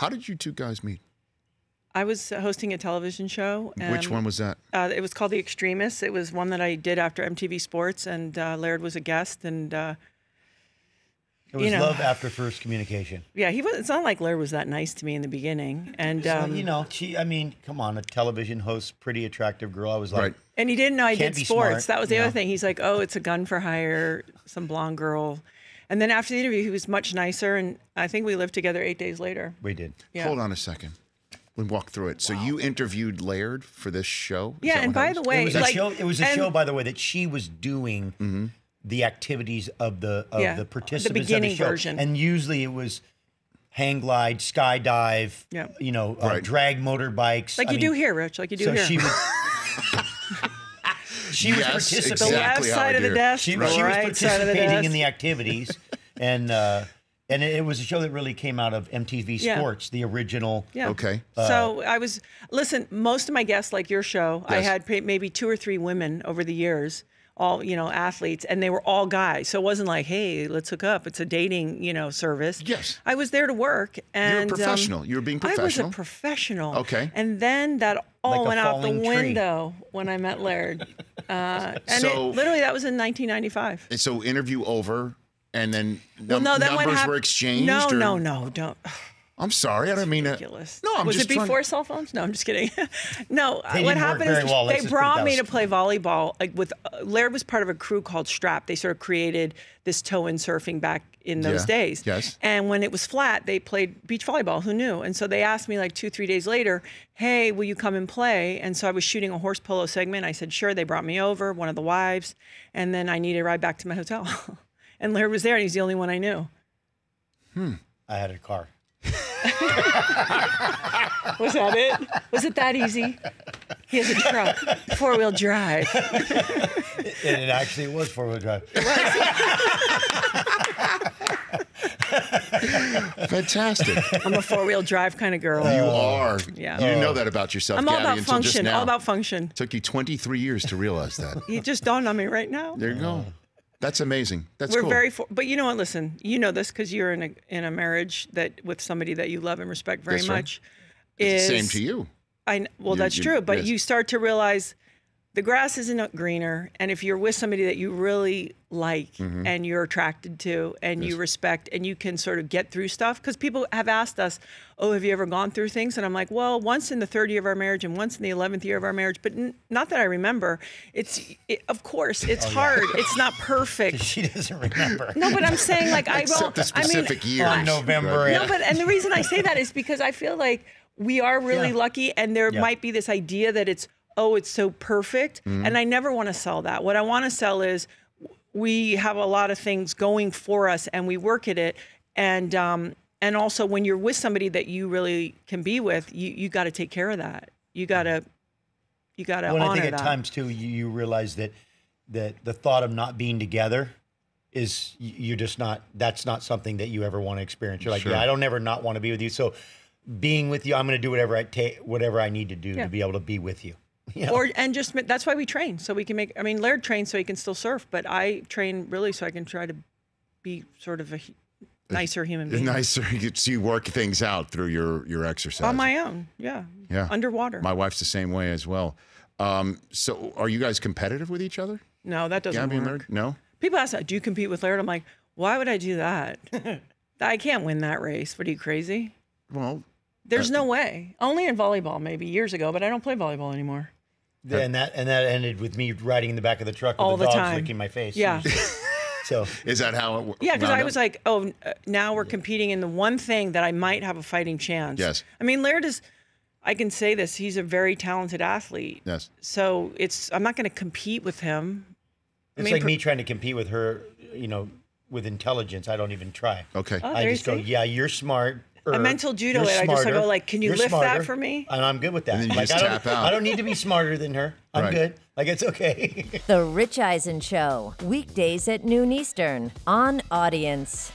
How did you two guys meet? I was hosting a television show. And, Which one was that? It was called The Extremists. It was one that I did after MTV Sports, and Laird was a guest. And it was love after first communication. Yeah, he was. It's not like Laird was that nice to me in the beginning. And I mean, come on, a television host, pretty attractive girl. I was like, and he didn't know I did sports. Smart, that was the other thing. He's like, oh, it's a gun for hire, some blonde girl. And then after the interview, he was much nicer, and I think we lived together 8 days later. We did. Yeah. Hold on a second. We walk through it. So you interviewed Laird for this show? Yeah, and by the way, it was a show, by the way, that she was doing the activities of the participants the beginning of the show. version. And usually it was hang glide, skydive, drag motorbikes. Like you do here, Rich. Like you do here. She was, she was participating. Exactly the left side of the desk, She the was right participating side of the in the activities. And it was a show that really came out of MTV Sports, the original. Yeah. Okay. So listen, most of my guests, like your show, I had maybe 2 or 3 women over the years, all, athletes, and they were all guys. So it wasn't like, hey, let's hook up. It's a dating, service. Yes. I was there to work. And You're a professional. You were being professional. I was a professional. Okay. And then that all went out the falling tree. window when I met Laird. Literally, that was in 1995. So interview over. And then numbers were exchanged? No, don't. I'm sorry. I don't mean ridiculous. No, I'm was just it before cell phones? No, I'm just kidding. No, what happened is they brought me to play volleyball. Like with Laird was part of a crew called Strap. They sort of created this toe-in surfing back in those days. Yes. And when it was flat, they played beach volleyball. Who knew? And so they asked me like 2-3 days later, hey, will you come and play? And so I was shooting a horse polo segment. I said, sure. They brought me over, one of the wives, and then I needed a ride back to my hotel. And Laird was there, and he's the only one I knew. I had a car. Was that it? Was it that easy? He has a truck, 4-wheel drive. And it actually was 4-wheel drive. Fantastic. I'm a 4-wheel drive kind of girl. You are. Yeah. You didn't know that about yourself, I'm all Gabby, about until just function. now. All about function. It took you 23 years to realize that. It just dawned on me right now. There you go. That's amazing. That's We're cool. very, but you know what? Listen, you know this because you're in a marriage that with somebody that you love and respect very much. Same to you. That's true. But you start to realize the grass isn't greener, and if you're with somebody that you really like and you're attracted to and you respect, and you can sort of get through stuff, because people have asked us, oh, have you ever gone through things? And I'm like, well, once in the 3rd year of our marriage and once in the 11th year of our marriage, but not that I remember. Of course, it's hard. It's not perfect. She doesn't remember. No, but I'm saying like Except the specific year. On November. No, and the reason I say that is because I feel like we are really lucky, and there might be this idea that it's so perfect. And I never want to sell that. What I want to sell is we have a lot of things going for us and we work at it. And also when you're with somebody that you really can be with, you got to take care of that. You got to honor that. I think at times too, you realize that the thought of not being together is that's not something that you ever want to experience. You're like, I don't ever not want to be with you. So being with you, I'm going to do whatever I need to do to be able to be with you. That's why we train, so we can make. I mean, Laird trains so he can still surf, but I train really so I can try to be sort of a nicer human being. Nicer, so you work things out through your exercise. On my own, yeah. Underwater. My wife's the same way as well. So, are you guys competitive with each other? No, that doesn't Gabby work. and Laird? No. People ask, do you compete with Laird? I'm like, why would I do that? I can't win that race. What are you, crazy? Well. There's no way. Only in volleyball, maybe years ago, but I don't play volleyball anymore. And that ended with me riding in the back of the truck with all the the dogs time. licking my face. Yeah. So is that how it works? Yeah, because I was like, now we're competing in the one thing that I might have a fighting chance. Yes. I mean, Laird is, I can say this, he's a very talented athlete. Yes. So I'm not going to compete with him. It's like me trying to compete with her, with intelligence. I don't even try. Okay. I just go, yeah, you're smart. A mental judo it. I just go like, can you lift that for me? And I'm good with that. And then you like, just tap out. I don't need to be smarter than her. I'm good. Like, it's okay. The Rich Eisen Show, weekdays at noon Eastern on Audience.